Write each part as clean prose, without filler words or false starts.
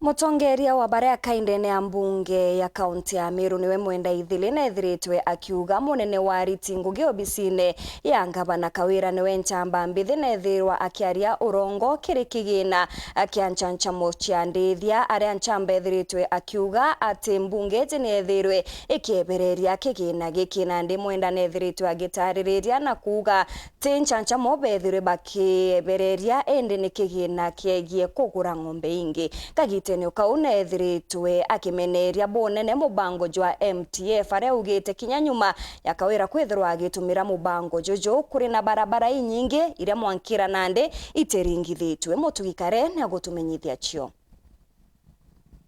Mutongeria wa baria kaindene ya mbunge ya kaunti ya Meru niwe Mwenda Ithili na ethiritwe akiuga munene wa ariti ngugi obisine ya ngavana Kawira niwe nchamba mbithi na ethirwa akiaria urongo kiri kigina akianchanchamo cia ndithia aria nchamba ethiritwe akiuga ati mbunge ni ethirwe ikiebereria kigina gikina ndi Mwenda na ethiritwe agitariria na kuga ti nchanchamo bethirwe bakiebereria ende ni kigina kiegie kugura ng'ombe ingi kagite ni ukauna ethiritwe akimeneria bonene mubango jwa MTF aria ugite kinya nyuma ya Kawira kwithirwa agitumira mubango jojo kuri na barabara inyingi iria mwankira nande iteringithitwe mutugikare na gutumenyithia cio.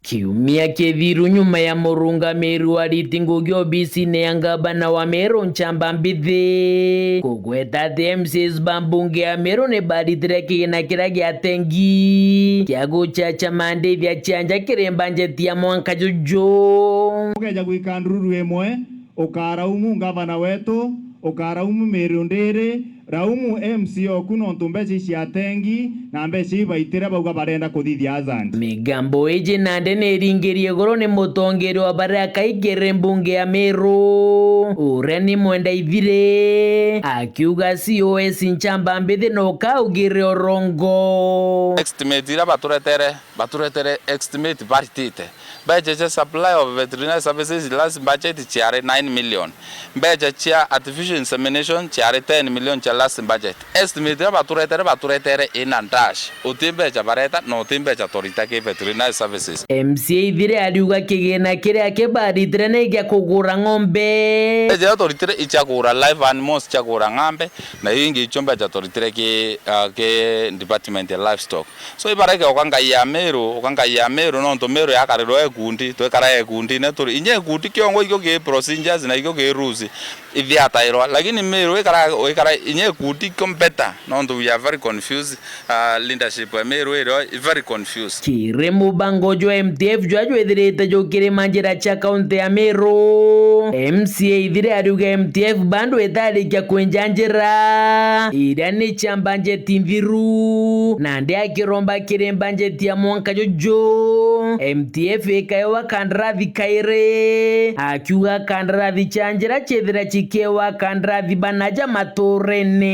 Kiumia kithiru nyuma ya murungamiri wa ariti ngugi obisine ya ngavana wa Meru nchamba mbithi kugweta ati MCs bambunge ya Meru ni baritire kigina kiria giatengi kia guchacha mandithia cianja kiri banjeti ya mwanka jojo ukeja gwika ndururu imwe ukaraumu ngavana wetu ukaraumu Meru ndiri raumu MC oku nontu mbeci cia tengi na mbeci baitire bauga barenda kuthithia azandi migambo iji nande niringirie goro ni mutongeri wa baria kaigere mbunge ya Meru uria ni Mwenda Ithili akiuga COS nchamba mbithi no kaugire orongo estimate ira baturetere estimate partite budget supply of veterinary services last budget chiare 9 million budget chia artificial insemination chiare 10 million chia last budget estimate baturetere in and dash utimbe cha bareta no utimbe cha torita ke veterinary services. MC Ithili aliuga kigina kiria kibaritire na igia kugura ng'ombe budget toritire icha kugura live animals cha kugura ng'ombe na ingi ichombe cha toritire ke department ya livestock so ibareke okanga ya Meru no nto Meru yakariro ekundi twekara ekundi ne turi inye ekundi kiongo iko ke procedures na iko ke rules ithiatairwa lakini Meru ikara inye ekundi kompeta no nto we are very confused leadership ya Meru is very confused kire mubango jo MTF jo ethirite jo kire manjira cha kaunti ya Meru MCA Ithili ariuga MTF bandu etarikia kwenjanjira ira ni chambanje timviru na ndi akiromba kire banjeti ya mwanka jojo MTF ikaewa kandarathi kaire akiuga kandarathi chanjira chethira chikewa kandarathi banaja maturene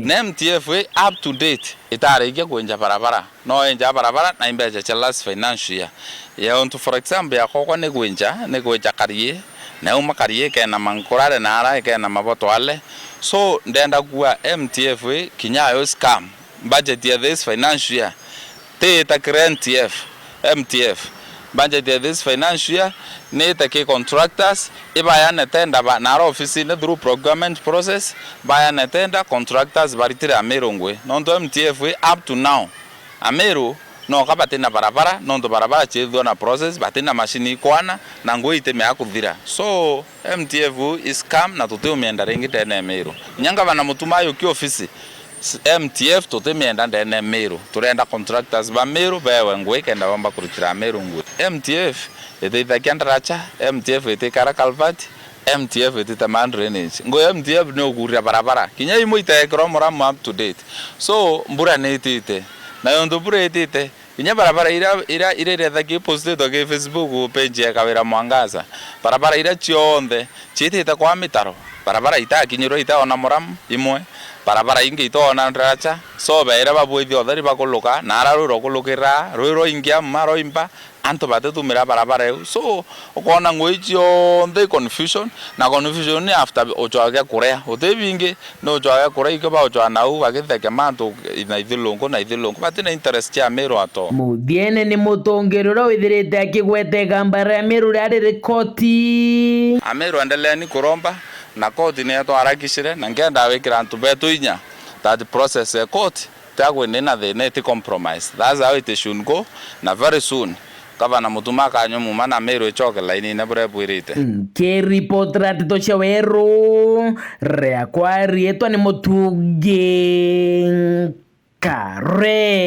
na MTF up to date itarikia kwenja barabara no enja barabara na imbeja cha last financial year ya onto for example ya koko ne kwenja karie na umakarie kena mankorare na ara kena maboto ale so ndenda kuwa MTF kinyayo scam budget ya this financial year ta MTF budget ya this financial year ne take contractors ibaya na tenda ba na office ne through procurement process baya na tenda contractors baritira Meru ngwe nondo MTF up to now Meru no kabatina barabara nondo barabara chethwa na process batina machine kwana na ngwe iteme akuthira so MTF is scam na tuteo mienda ringi tena Meru nyanga bana mutumayo ki office MTF tutemienda ndene Meru turenda contractors ba Meru bewe ngwe kenda bamba kurutira Meru ngwe MTF ite kiandaracha MTF ite kara calvert MTF ite man drainage ngo MTF no kuria barabara kinya imo ite kromora up to date so mbura ne ite na yondo bura ite kinya barabara ira thaki posted to Facebook page ya Kawira Mwangaza barabara ira chionde chite kwa mitaro barabara ita kinyiro ita ona moram imwe barabara ingi itona ndacha so beira babwithi othari bakuluka nara ruro kulukira ruro ingia maro imba anto batetumira barabara eu so ukona ngwichio the confusion ni after ochoaga kurea otebinge no ochoaga kurea iko ba ochoa nau bagitheke mantu na ithilungu batina interest ya Meru ato muthiene ni mutongerero withirite akigwete gambara ya Meru ri rekoti Meru endelea ni kuromba na koti ni ato arakishire na ngenda wikira antu betu inya that process ya court tagwe nena the net compromise that's how it should go na very soon kavana mutuma kanyo muma na Meru echoke laini na bure bwirite ke report ratito chawero rea kwa rietwa ni mutuge kare.